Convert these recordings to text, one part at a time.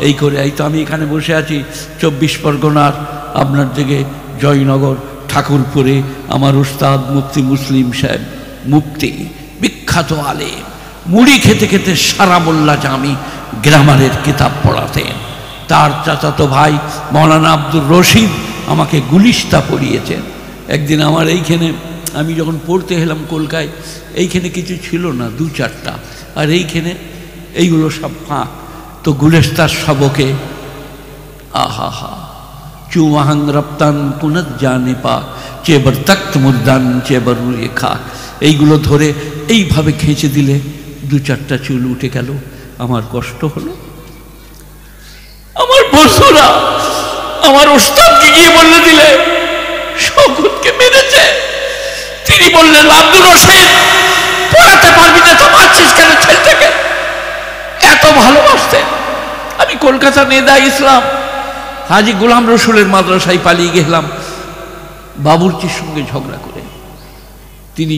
এই করে এই তো আমি এখানে বসে আছি 24 পরগনার আপনার দিকে জয়নগর ঠাকুরপুরে আমার উস্তাদ মুফতি মুসলিম সাহেব মুফতি বিখ্যাত আলেম মুড়ি খেতে খেতে সারা মোল্লা জামি গ্রামারের কিতাব পড়াতেন। তার চাচাতো ভাই মৌলানা আব্দুর রশিদ আমাকে গুলিস্তা পড়িয়েছেন। একদিন আমার এইখানে আমি যখন পড়তে এলাম কলকাতায়, এইখানে কিছু ছিল না, 2-4টা, আর এইখানে এইগুলো সব ফাঁক। তো গুলিস্তার সবকে আহা হা চুমাহাং রপ্তান পুনত জানে পাক চেবর তক্ত মুরদান চেবর রুয়ে খাক, এইগুলো ধরে এইভাবে খেঁচে দিলে 2-4টা চুল উঠে গেল। আমার কষ্ট হলো। আমার বসুরা আমার ওস্তাদকে গিয়ে বলে দিলে শওকতকে মেরেছে। তিনি বললেন আব্দুর রশিদ পড়াতে পারবি না তো মারছিস কেন ছেলেটাকে? এত ভালোবাসতেন। আমি কলকাতা নেদা ইসলাম হাজি গোলাম রসুলের মাদ্রাসায় পালিয়ে গেলাম বাবুর্চির সঙ্গে ঝগড়া করে। তিনি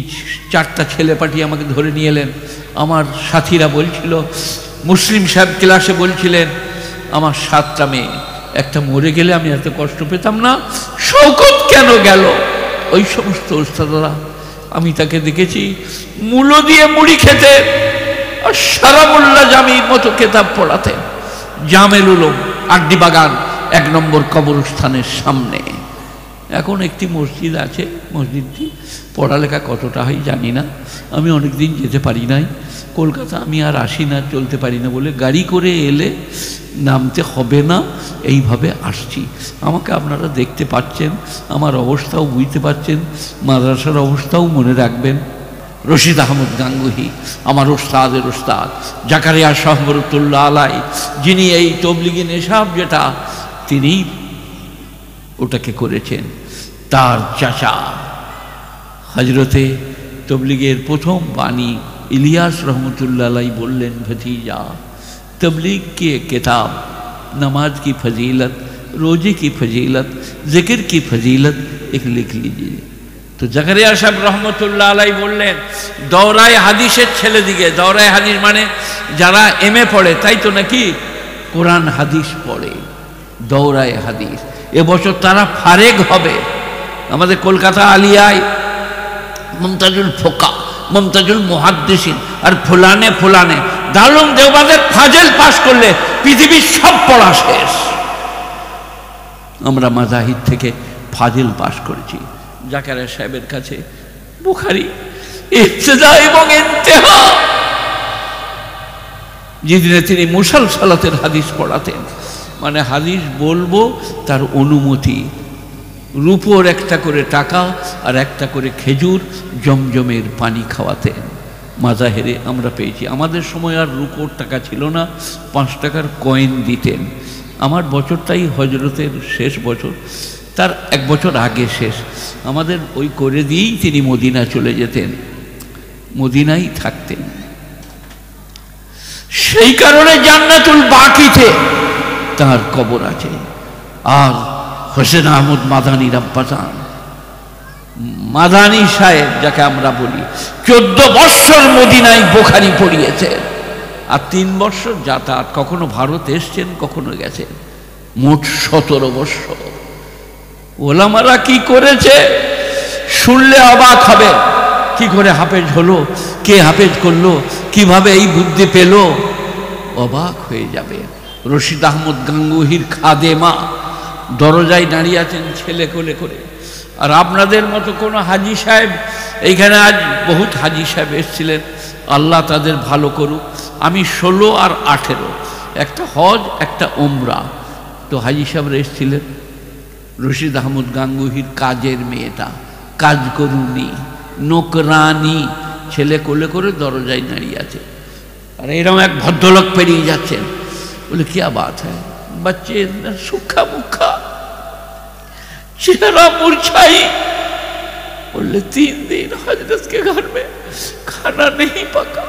4টা ছেলে পাঠিয়ে আমাকে ধরে নিয়ে এলেন। আমার সাথীরা বলছিল, মুসলিম সাহেব ক্লাসে বলছিলেন আমার 7টা মেয়ে, একটা মরে গেলে আমি এত কষ্ট পেতাম না, শওকত কেন গেল? ওই সমস্ত ওস্তাদরা আমি তাকে দেখেছি মূলো দিয়ে মুড়ি খেতে আর সারা মোল্লা জামির মতো কেতাব পড়াতেন। জামেল উলুম আড্ডি বাগান 1 নম্বর কবরস্থানের সামনে এখন একটি মসজিদ আছে। মসজিদটি পড়ালেখা কতটা হয় জানি না, আমি অনেক দিন যেতে পারি নাই। কলকাতা আমি আর আসি না, চলতে পারি না বলে গাড়ি করে এলে নামতে হবে না, এইভাবে আসছি। আমাকে আপনারা দেখতে পাচ্ছেন, আমার অবস্থাও বুঝতে পাচ্ছেন, মাদ্রাসার অবস্থাও মনে রাখবেন। রশিদ আহমদ গাঙ্গুহি আমার ওস্তাদের ওস্তাদ, জাকারিয়া শাহবরতুল্লাহ আলাই, যিনি এই তবলিগি নেশাব যেটা তিনি ওটাকে করেছেন, তার চাচা হজরতে তবলিগের প্রথম বাণী ইলিয়াস রহমতুল্লাহ আলাই বললেন, भतीजा तबलीग की किताब नमाज की फजीलत, रोजे की फजीलत, जिक्र की फजीलत एक लिख लीजिए। तो জাকারিয়া সাহেব রহমতুল্লাহ আলাই বললেন, দৌরায়ে হাদিসের ছেলেদিকে, দৌরায়ে হাদিস মানে যারা এমএ পড়ে তাই তো নাকি, কোরআন হাদিস পড়ে, দৌরায়ে হাদিস। এবছর তারা ফারেগ হবে। আমাদের কলকাতা আলিয়ায় মুমতাজুল ফোকা, মুমতাজুল মুহাদ্দিসিন আর ফুলানে ফুলানে দারুল দেওবান্দের ফাজেল পাশ করলে পৃথিবীর সব পড়া শেষ। আমরা মাজাহিদ থেকে ফাজিল পাশ করেছি। জাকারিয়া সাহেবের কাছে বুখারী ইবতিদা এবং ইন্তেহা, যেদিনে তিনি মুসালসালাতের হাদিস পড়াতেন, মানে হাদিস বলবো তার অনুমতি, রূপোর 1টা করে টাকা আর 1টা করে খেজুর জমজমের পানি খাওয়াতেন। মাজাহেরে আমরা পেয়েছি। আমাদের সময় আর রূপোর টাকা ছিল না, 5 টাকার কয়েন দিতেন। আমার বছরটাই হজরতের শেষ বছর, তার 1 বছর আগে শেষ। আমাদের ওই করে দিয়েই তিনি মদিনা চলে যেতেন, মদিনায় থাকতেন। সেই কারণে জান্নাতুল বাকিতে তার কবর আছে। আর হোসেন আহমদ মাদানী রাব্বাজান, মাদানী সাহেব যাকে আমরা বলি, 14 বৎসর মদিনায় বুখারী পড়িয়েছেন আর 3 বৎসর যাতায়াত, কখনো ভারত এসছেন কখনো গেছেন, মোট 17 বৎসর। ওলামারা কি করেছে শুনলে অবাক হবে। কি করে হাফেজ হলো, কে হাফেজ করলো, কিভাবে এই বুদ্ধি পেল, অবাক হয়ে যাবে। রশিদ আহমদ গাঙ্গুহির খাদেমা দরজায় দাঁড়িয়ে আছেন ছেলে কোলে করে। আর আপনাদের মতো কোনো হাজি সাহেব, এইখানে আজ বহুত হাজি সাহেব এসেছিলেন, আল্লাহ তাদের ভালো করুক। আমি 16 আর 18, একটা হজ একটা ওমরা, তো হাজি সাহেবরা এসেছিলেন। রশিদ আহমদ গাঙ্গুহির কাজের মেয়েটা, কাজ করুনি, নোকরানি, ছেলে কোলে করে দরজায় দাঁড়িয়ে আছে। আর এরকম এক ভদ্রলোক পেরিয়ে যাচ্ছেন, বলে क्या बात है, बच्चे सूखा मुखा, चेहरा मुरझाई। बोले 3 दिन हजरत के घर में खाना नहीं पका।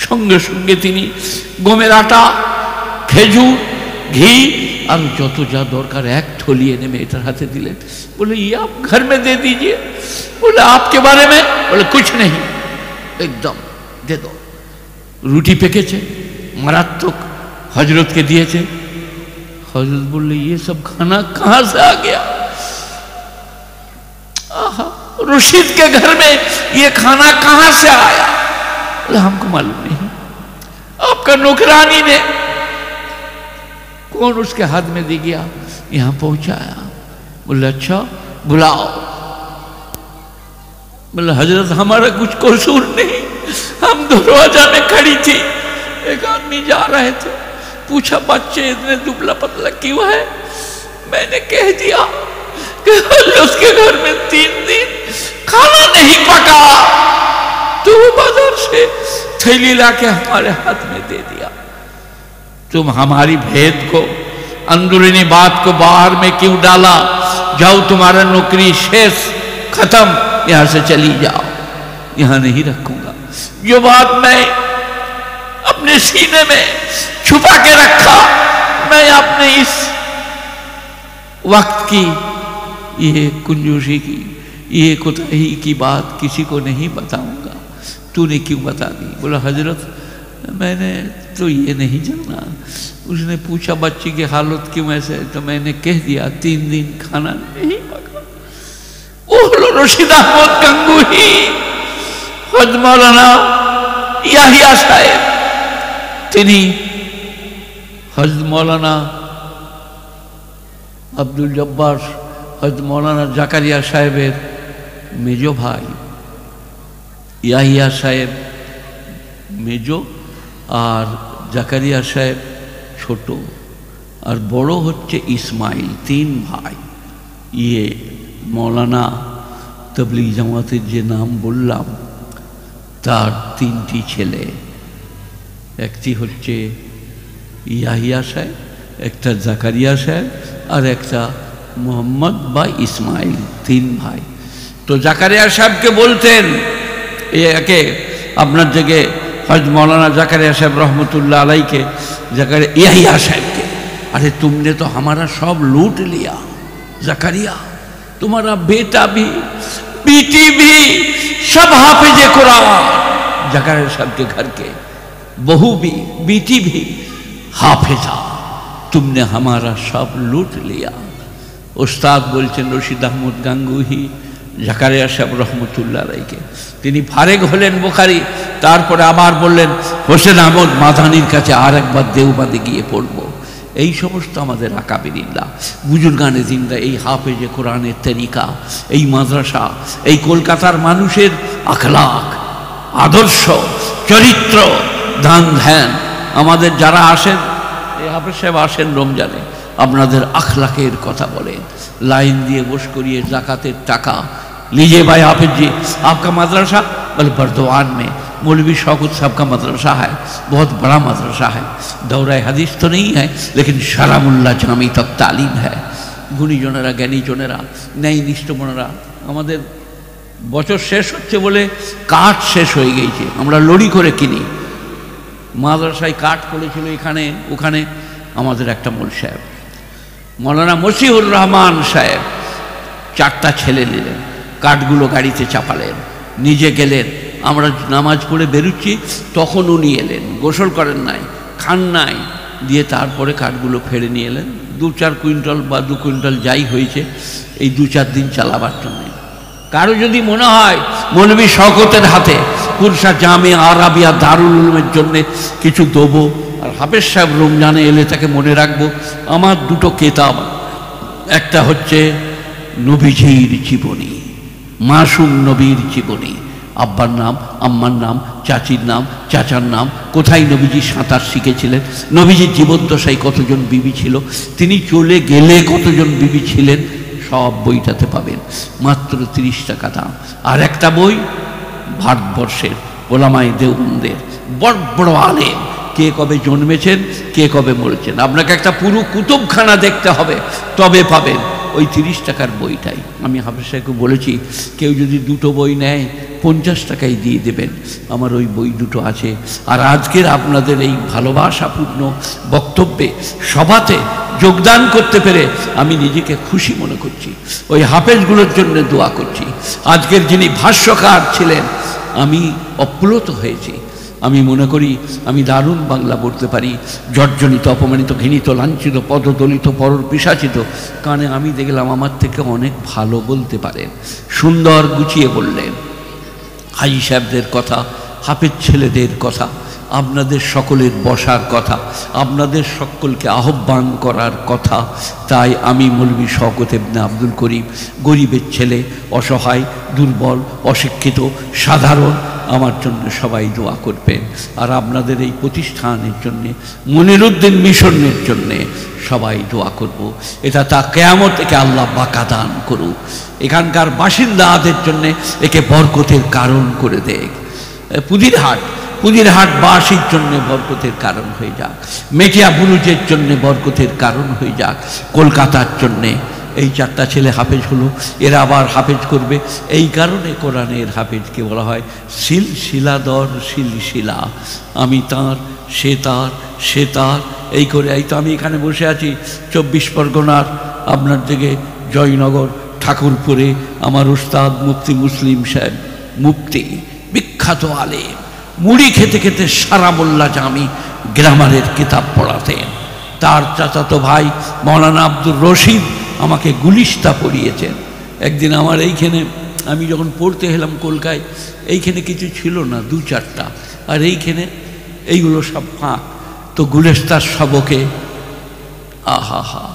সঙ্গে সঙ্গে তিনি গমের আটা, খেজুর, ঘি আর যত যা দরকার 1 থলি এনে মেয়েটার হাতে দিলেন। बोले ये आप घर में दे दीजिए। बोले आपके बारे में? बोले कुछ नहीं, एकदम दे दो। রুটি পেকেছে মারাত্মক, हजरत के दिए थे। हजरत बोले ये सब खाना कहां से आ गया? रशीद के घर में ये खाना कहां से आया? बोले हमको मालूम नहीं, आपका नौकरानी ने कौन उसके हाथ में दे गया, यहां पहुंचाया। बोले अच्छा बुलाओ। बोले हजरत हमारा कुछ कसूर नहीं, हम दरवाजा में खड़ी थी, एक आदमी जा रहे थे, पूछा बच्चे इतने दुबला पतला क्यों है? मैंने कह दिया कि उसके घर में 3 दिन खाना नहीं पका, तो वो बाजार से थैली लाके हमारे हाथ में दे दिया। तुम हमारी भेद को, अंदरूनी बात को बाहर में क्यों डाला? जाओ तुम्हारा नौकरी शेष, खत्म, यहां से चली जाओ, यहां नहीं रखूंगा। जो बात मैं अपने सीने में छुपा के रखा, मैं अपने इस वक्त की ये कंजूसी की, ये कोताही की बात किसी को नहीं बताऊंगा। तूने क्यों बता दी? बोला हजरत मैंने तो ये नहीं जाना। उसने पूछा बच्ची की हालत क्यों ऐसे है, तो मैंने कह दिया 3 दिन खाना नहीं पका। ओह रशीद अहमद गंगोही, हज मौलाना याहिया साहेब, তিনি हज मौलाना अब्दुल जब्बार, हज मौलाना জাকারিয়া সাহেবের মেজো ভাই, ইয়াহিয়া সাহেব মেজো আর জাকারিয়া সাহেব ছোট, আর বড় হচ্ছে ইসমাইল, 3 ভাই। ইয়ে মৌলানা তবলিগ জামাতের যে নাম বললাম তার 3টি ছেলে, একটি হচ্ছে ইয়াহিয়া সাহেব, একটা জাকারিয়া সাহেব আর একটা মোহাম্মদ বা ইসমাইল, 3 ভাই। তো জাকারিয়া সাহেবকে বলতেন একে আপনার জায়গায় हज मौलाना जकारिया साहब रहमतुल्लाह अलैह के जकारिया याहिया साहब के, अरे तुमने तो हमारा सब लूट लिया जकारिया, तुम्हारा बेटा भी बेटी भी सब हाफिजे कुरान, जकारिया साहब के घर के बहू भी बेटी भी हाफिजा, तुमने हमारा सब लूट लिया। उस्ताद बोलছেন রশিদ আহমদ গাঙ্গুহি জাকারিয়া সাহেব রহমতুল্লাহ আলাইকে, তিনি ফারেক হলেন বুখারী, তারপরে আবার বললেন হোসেন আহমদ মাদানির কাছে আর একবার দেওবন্দে গিয়ে পড়বো। এই সমস্ত আমাদের আকাবিরিল্লাহ বুজুর্গানে জিন্দা, এই হাফেজে কোরআনের তরিকা, এই মাদ্রাসা, এই কলকাতার মানুষের আখলাক, আদর্শ, চরিত্র, দান ধ্যান, আমাদের যারা আসেন, এই হাফেজ সাহেব আসেন রমজানে, আপনাদের আখলাকের কথা বলেন, लाइन दिए बुश करिए ज़कातेर टाका लीजिए भाई हाफिज जी आपका मदरसा, बल बर्दवान में मौलवी शौकत साहब का मदरसा है, बहुत बड़ा मदरसा है, दौरा हदीस तो नहीं है लेकिन शरामुल्लाह जामी तक तालीम है। गुणीजनेरा ज्ञानीजनेरा न्यायनिष्ठमनेरा আমাদের বছর শেষ হচ্ছে বলে কাঠ শেষ হয়ে গেছে, আমরা লড়ি করে কিনি। মাদ্রাসায় কাঠ পড়েছিল এখানে ওখানে, আমাদের একটা মোল সাহেব मौलाना मसीहुर रहमान साहेब 4टा ছেলে নিলেন, কাঠগুলো গাড়িতে চাপালেন, নিজে গেলেন। আমরা নামাজ পড়ে বেরুচ্ছি, তখন উনি এলেন, গোসল করেন নাই, খান নাই, দিয়ে তারপরে কাঠগুলো ফেলে নিয়ে এলেন। 2-4 কুইন্টাল বা 2 কুইন্টাল যাই হয়েছে এই 2-4 দিন চালাবার জন্য। কারো যদি মনে হয় মৌলভী শওকতের হাতে কুরসা জামে আরাবিয়া দারুল উলুমের জন্য কিছু দেবো, আর হাফেজ সাহেব রমজানে এলে তাকে মনে রাখবো, আমার 2টো কিতাব, একটা হচ্ছে নবীজির জীবনী, মাসুম নবীর জীবনী, আব্বার নাম, আম্মার নাম, চাচির নাম, চাচার নাম, কোথায় নবীজি সাঁতার শিখেছিলেন, নবীজির জীবদ্দশায় কতজন বিবি ছিল, তিনি চলে গেলে কতজন বিবি ছিলেন, সব বইটাতে পাবেন, মাত্র 30 টাকা দাম। আর একটা বই ভারতবর্ষের ওলামায়ে দেওবন্দের বড় বড় আলেম, কে কবে জন্মেছেন, কে কবে মরেছেন, আপনাকে একটা পুরো কুতুবখানা দেখতে হবে তবে পাবেন ওই 30 টাকার বইটাই। আমি হাফেজ সাহেবকে বলেছি কেউ যদি 2টো বই নেয় 50 টাকায় দিয়ে দেবেন, আমার ওই বই 2টো আছে। আর আজকের আপনাদের এই ভালোবাসাপূর্ণ বক্তব্যে সভাতে যোগদান করতে পেরে আমি নিজেকে খুশি মনে করছি, ওই হাফেজগুলোর জন্য দোয়া করছি। আজকের যিনি ভাষ্যকার ছিলেন আমি অপ্লুত হয়েছি, আমি মনে করি আমি দারুণ বাংলা পড়তে পারি। জর্জনিত, অপমানিত, ঘৃণিত, লাঞ্ছিত, পদদলিত, পরর পিশাচিত কানে আমি দেখলাম আমার থেকে অনেক ভালো বলতে পারেন, সুন্দর গুছিয়ে বললেন। হাজি সাহেবদের কথা, হাফেজ ছেলেদের কথা, আপনাদের সকলের বসার কথা, আপনাদের সকলকে আহ্বান করার কথা। তাই আমি মৌলভী শওকত ইবনে আব্দুল করিম, গরিবের ছেলে, অসহায়, দুর্বল, অশিক্ষিত, সাধারণ, আমার জন্য সবাই দোয়া করবেন। আর আপনাদের এই প্রতিষ্ঠানের জন্যে, মনিরুদ্দিন মিশনের জন্যে সবাই দোয়া করব। এটা তা কিয়ামত থেকে আল্লাহ বাঁকা দান করুক। এখানকার বাসিন্দাদের জন্যে একে বরকতের কারণ করে দেখ। পুদিরহাট বাসীর জন্য বরকতের কারণ হয়ে যাক, মেটিয়া বুরুজের জন্য বরকতের কারণ হয়ে যাক, কলকাতার জন্যে। এই 4টা ছেলে হাফেজ হলো, এরা আবার হাফেজ করবে। এই কারণে কোরআনের হাফেজকে বলা হয় সিলসিলাদর সিলসিলা। আমি তার, সে তার, সে তার, এই করে। এই তো আমি এখানে বসে আছি 24 পরগনার আপনার দিকে জয়নগর ঠাকুরপুরে। আমার উস্তাদ মুফতি মুসলিম সাহেব, মুফতি, বিখ্যাত আলেম, মুড়ি খেতে খেতে সারা মোল্লা জামি গ্রামারের কিতাব পড়াতেন। তার চাচাতো ভাই মৌলানা আব্দুর রশিদ আমাকে গুলিস্তা পড়িয়েছেন। একদিন আমার এইখানে, আমি যখন পড়তে এলাম কলকাতায়, এইখানে কিছু ছিল না, 2-4টা, আর এইখানে এইগুলো সব ফাঁক। তো গুলিস্তার সবকে আহা হা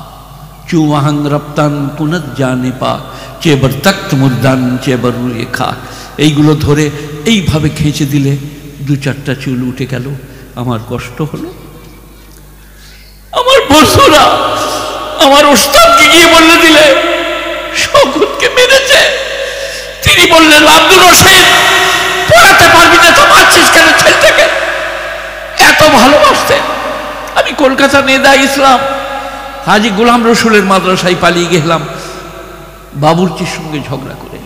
চুমাহাং রপ্তান কুনত জানে পাক চেবর তক্ত মুরদান চেবর খাক, এইগুলো ধরে এইভাবে খেঁচে দিলে 2-4টা চুল উঠে গেল। আমার কষ্ট হলো। আমার বন্ধুরা আমার উস্তাদকে গিয়ে বলে দিলে শওকতকে মেরেছে। তিনি বললেন, আব্দুর রশিদ, পড়াতে পারবি না তো মারছিস কেন ছেলেটাকে? এত ভালোবাসতেন। আমি কলকাতা নেদা ইসলাম হাজি গোলাম রসুলের মাদ্রাসায় পালিয়ে গেলাম বাবুর্চির সঙ্গে ঝগড়া করে।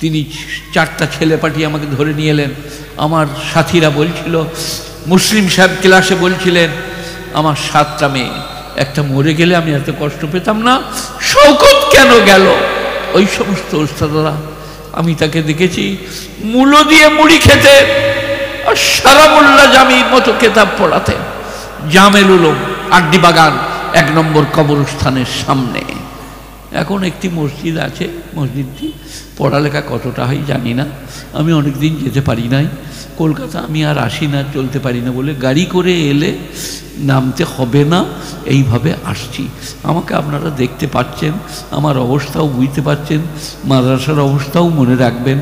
তিনি 4টা ছেলে পাঠিয়ে আমাকে ধরে নিয়ে এলেন। আমার সাথীরা বলছিল, মুসলিম সাহেব ক্লাসে বলছিলেন, আমার 7টা মেয়ে, একটা মরে গেলে আমি এত কষ্ট পেতাম না, শওকত কেন গেল? ওই সমস্ত ওস্তাদরা, আমি তাকে দেখেছি মূলো দিয়ে মুড়ি খেতে আর সারা মোল্লা জামির মতো কেতাব পড়াতেন। জামেল উলুম, আড্ডি বাগান, 1 নম্বর কবরস্থানের সামনে। এখন একটি মসজিদ আছে, মসজিদটি পড়ালেখা কতটা হয় জানি না। আমি অনেক দিন যেতে পারি নাই কলকাতা, আমি আর আসি না, চলতে পারি না বলে গাড়ি করে এলে নামতে হবে না, এইভাবে আসছি। আমাকে আপনারা দেখতে পাচ্ছেন, আমার অবস্থাও বুঝতে পারছেন, মাদ্রাসার অবস্থাও মনে রাখবেন।